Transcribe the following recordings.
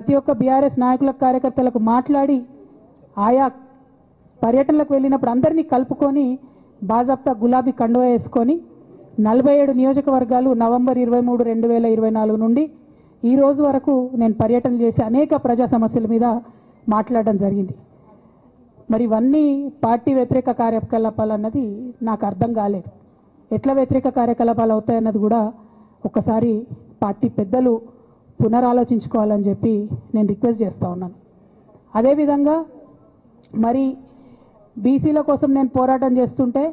ప్రతి ఒక్క బీఆర్ఎస్ నాయకులకు కార్యకర్తలకు మాట్లాడి ఆయా పర్యటనలకు వెళ్ళినప్పుడు అందరినీ కలుపుకొని బాజాప్తా గులాబీ కండువా వేసుకొని 47 నియోజకవర్గాలు నవంబర్ 23, 2024 నుండి ఈ రోజు వరకు నేను పర్యటన చేసి అనేక ప్రజా సమస్యల మీద మాట్లాడడం జరిగింది. మరి ఇవన్నీ పార్టీ వ్యతిరేక కార్యకలాపాలు అన్నది నాకు అర్థం కాలేదు. ఎట్లా వ్యతిరేక కార్యకలాపాలు అవుతాయన్నది కూడా ఒకసారి పార్టీ పెద్దలు పునరాలోచించుకోవాలని చెప్పి నేను రిక్వెస్ట్ చేస్తూ ఉన్నాను. అదేవిధంగా మరి బీసీల కోసం నేను పోరాటం చేస్తుంటే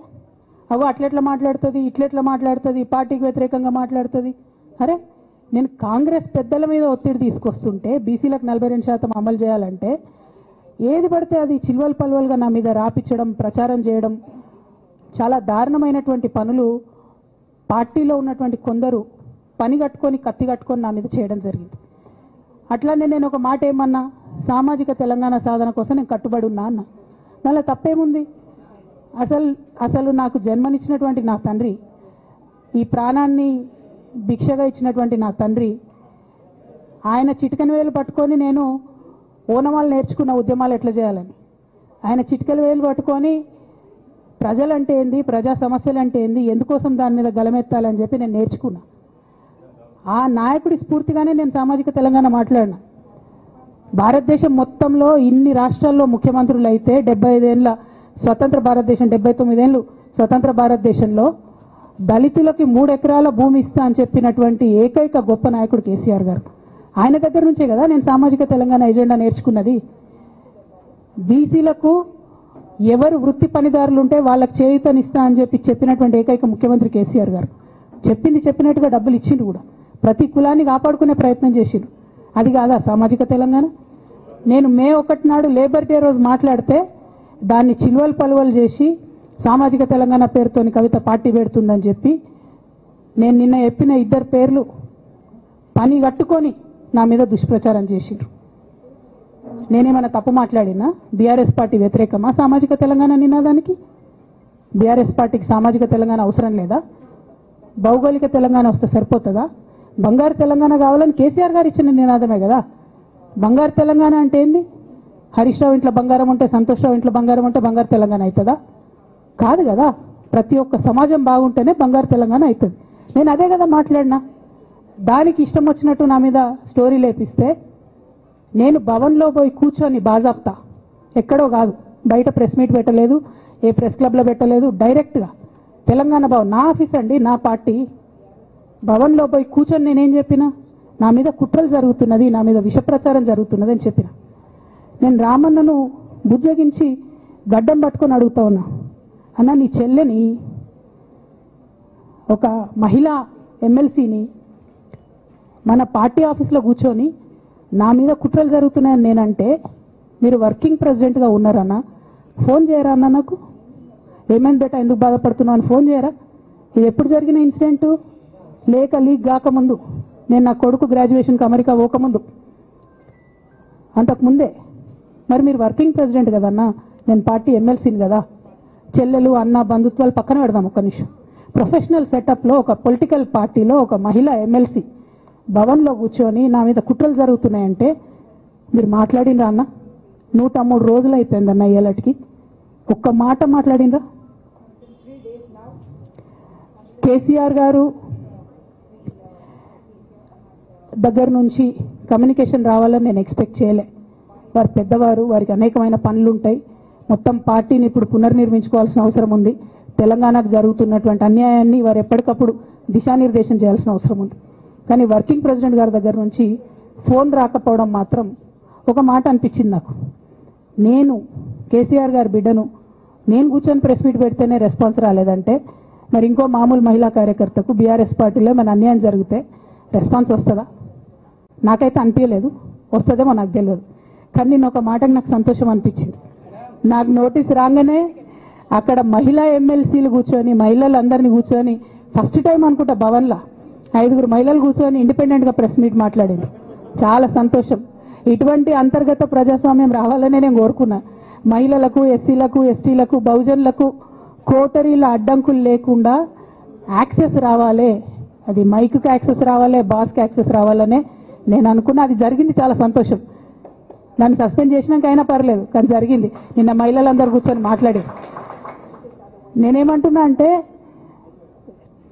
అట్లెట్లా మాట్లాడుతుంది, ఇట్లెట్లా మాట్లాడుతుంది, పార్టీకి వ్యతిరేకంగా మాట్లాడుతుంది. అరే నేను కాంగ్రెస్ పెద్దల మీద ఒత్తిడి తీసుకొస్తుంటే బీసీలకు 42% అమలు చేయాలంటే ఏది పడితే అది చిల్వల్ పల్వల్గా నా మీద రాపించడం, ప్రచారం చేయడం, చాలా దారుణమైనటువంటి పనులు పార్టీలో ఉన్నటువంటి కొందరు పని కట్టుకొని కత్తి కట్టుకొని నా మీద చేయడం జరిగింది. అట్లానే నేను ఒక మాట ఏమన్నా, సామాజిక తెలంగాణ సాధన కోసం నేను కట్టుబడి ఉన్నా అన్న. దానిలో తప్పేముంది? అసలు నాకు జన్మనిచ్చినటువంటి నా తండ్రి, ఈ ప్రాణాన్ని భిక్షగా ఇచ్చినటువంటి నా తండ్రి, ఆయన చిటికెన వేలు పట్టుకొని నేను ఓనమాలు నేర్చుకున్న ఉద్యమాలు ఎట్లా చేయాలని, ఆయన చిటికెల వేలు పట్టుకొని ప్రజలంటే ఏంది, ప్రజా సమస్యలు అంటే ఏంది, ఎందుకోసం దాని మీద గలమెత్తాలని చెప్పి నేను నేర్చుకున్నా. ఆ నాయకుడి స్ఫూర్తిగానే నేను సామాజిక తెలంగాణ మాట్లాడినా. భారతదేశం మొత్తంలో ఇన్ని రాష్ట్రాల్లో ముఖ్యమంత్రులు అయితే 75 ఏళ్ళ స్వతంత్ర భారతదేశం, 79 ఏళ్ళు స్వతంత్ర భారతదేశంలో దళితులకి 3 ఎకరాల భూమి ఇస్తా అని చెప్పినటువంటి ఏకైక గొప్ప నాయకుడు కేసీఆర్ గారు. ఆయన దగ్గర నుంచే కదా నేను సామాజిక తెలంగాణ ఎజెండా నేర్చుకున్నది. బీసీలకు ఎవరు వృత్తి పనిదారులు ఉంటే వాళ్ళకి చేయూతనిస్తా అని చెప్పినటువంటి ఏకైక ముఖ్యమంత్రి కేసీఆర్ గారు. చెప్పినట్టుగా డబ్బులు ఇచ్చిండు కూడా, ప్రతి కులాన్ని కాపాడుకునే ప్రయత్నం చేసిండు. అది కాదా సామాజిక తెలంగాణ? నేను మే 1 నాడు లేబర్ డే రోజు మాట్లాడితే దాన్ని చిల్వల్ పలువలు చేసి సామాజిక తెలంగాణ పేరుతోని కవిత పార్టీ పెడుతుందని చెప్పి నేను నిన్న చెప్పిన 2 పేర్లు పని కట్టుకొని నా మీద దుష్ప్రచారం చేసిండ్రు. నేనేమైనా తప్పు మాట్లాడినా? బీఆర్ఎస్ పార్టీ వ్యతిరేకమా సామాజిక తెలంగాణ నినాదానికి? బీఆర్ఎస్ పార్టీకి సామాజిక తెలంగాణ అవసరం లేదా? భౌగోళిక తెలంగాణ వస్తే సరిపోతుందా? బంగారు తెలంగాణ కావాలని కేసీఆర్ గారు ఇచ్చిన నినాదమే కదా. బంగారు తెలంగాణ అంటే ఏంది? హరీష్ రావు ఇంట్లో బంగారం ఉంటే, సంతోష్ రావు ఇంట్లో బంగారం ఉంటే బంగారు తెలంగాణ అవుతుందా? కాదు కదా. ప్రతి ఒక్క సమాజం బాగుంటేనే బంగారు తెలంగాణ అవుతుంది. నేను అదే కదా మాట్లాడినా. దానికి ఇష్టం వచ్చినట్టు నా మీద స్టోరీ లేపిస్తే నేను భవన్లో పోయి కూర్చొని బాజాప్తా, ఎక్కడో కాదు, బయట ప్రెస్ మీట్ పెట్టలేదు, ఏ ప్రెస్ క్లబ్లో పెట్టలేదు, డైరెక్ట్గా తెలంగాణ భవన్, నా ఆఫీస్ అండి, నా పార్టీ భవన్లో పోయి కూర్చొని నేనేం చెప్పినా, నా మీద కుట్రలు జరుగుతున్నది, నా మీద విషప్రచారం జరుగుతున్నది అని చెప్పిన. నేను రామన్నను బుజ్జగించి గడ్డం పట్టుకొని అడుగుతా ఉన్నా, అన్న నీ చెల్లెని, ఒక మహిళా ఎమ్మెల్సీని మన పార్టీ ఆఫీస్లో కూర్చొని నా మీద కుట్రలు జరుగుతున్నాయని నేనంటే మీరు వర్కింగ్ ప్రెసిడెంట్గా ఉన్నారన్నా, ఫోన్ చేయరా అన్న నాకు? ఏమైంది బేటా, ఎందుకు బాధపడుతున్నావు అని ఫోన్ చేయరా? ఇది ఎప్పుడు జరిగిన ఇన్సిడెంటు? లేక లీక్ కాకముందు, నేను నా కొడుకు గ్రాడ్యుయేషన్కి అమెరికా పోకముందు, అంతకుముందే. మరి మీరు వర్కింగ్ ప్రెసిడెంట్ కదన్నా, నేను పార్టీ ఎమ్మెల్సీని కదా. చెల్లెలు అన్న బంధుత్వాలు పక్కన పెడదాం ఒక్క నిమిషం. ప్రొఫెషనల్ సెటప్లో ఒక పొలిటికల్ పార్టీలో ఒక మహిళా ఎమ్మెల్సీ భవన్లో కూర్చొని నా మీద కుట్రలు జరుగుతున్నాయంటే మీరు మాట్లాడినరా అన్న? 103 రోజులు అయిపోయిందన్న ఇయ్యాలటికి, ఒక్క మాట మాట్లాడినరా? కేసీఆర్ గారు దగ్గర నుంచి కమ్యూనికేషన్ రావాలని నేను ఎక్స్పెక్ట్ చేయలే. వారు పెద్దవారు, వారికి అనేకమైన పనులు ఉంటాయి. మొత్తం పార్టీని ఇప్పుడు పునర్నిర్మించుకోవాల్సిన అవసరం ఉంది. తెలంగాణకు జరుగుతున్నటువంటి అన్యాయాన్ని వారు ఎప్పటికప్పుడు దిశానిర్దేశం చేయాల్సిన అవసరం ఉంది. కానీ వర్కింగ్ ప్రెసిడెంట్ గారి దగ్గర నుంచి ఫోన్ రాకపోవడం మాత్రం ఒక మాట అనిపించింది నాకు. నేను కేసీఆర్ గారి బిడ్డను, నేను కూర్చొని ప్రెస్ మీట్ పెడితేనే రెస్పాన్స్ రాలేదంటే మరి ఇంకో మామూలు మహిళా కార్యకర్తకు బీఆర్ఎస్ పార్టీలో మన అన్యాయం జరిగితే రెస్పాన్స్ వస్తుందా? నాకైతే అనిపించలేదు. వస్తుందేమో నాకు తెలియదు. కానీ నేను ఒక మాటకు నాకు సంతోషం అనిపించింది. నాకు నోటీస్ రాగానే అక్కడ మహిళా ఎమ్మెల్సీలు కూర్చొని, మహిళలందరినీ కూర్చొని, ఫస్ట్ టైం అనుకుంటా భవన్లో 5 మహిళలు కూర్చొని ఇండిపెండెంట్గా ప్రెస్ మీట్ మాట్లాడారు. చాలా సంతోషం. ఇటువంటి అంతర్గత ప్రజాస్వామ్యం రావాలనే నేను కోరుకున్నా. మహిళలకు, ఎస్సీలకు, ఎస్టీలకు, బహుజనులకు కోటరీల అడ్డంకులు లేకుండా యాక్సెస్ రావాలి. అది మైక్కి యాక్సెస్ రావాలి, బాస్కి యాక్సెస్ రావాలనే నేను అనుకున్నా అది జరిగింది, చాలా సంతోషం. నన్ను సస్పెండ్ చేసినాక అయినా పర్లేదు, కానీ జరిగింది. నిన్న మహిళలందరూ కూర్చొని మాట్లాడారు. నేనేమంటున్నా అంటే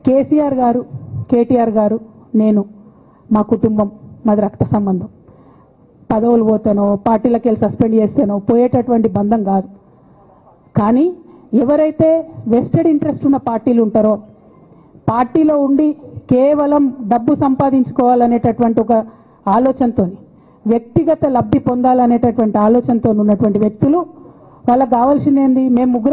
కేసీఆర్ గారు, కేటీఆర్ గారు, నేను, మా కుటుంబం, మాది రక్త సంబంధం. పదవులు పోతానో పార్టీలకు వెళ్ళి సస్పెండ్ చేస్తానో పోయేటటువంటి బంధం కాదు. కానీ ఎవరైతే వెస్టెడ్ ఇంట్రెస్ట్ ఉన్న పార్టీలు ఉంటారో, పార్టీలో ఉండి కేవలం డబ్బు సంపాదించుకోవాలనేటటువంటి ఒక ఆలోచనతో, వ్యక్తిగత లబ్ధి పొందాలనేటటువంటి ఆలోచనతో ఉన్నటువంటి వ్యక్తులు, వాళ్ళకి కావాల్సింది ఏంది? మేము ముగ్గురు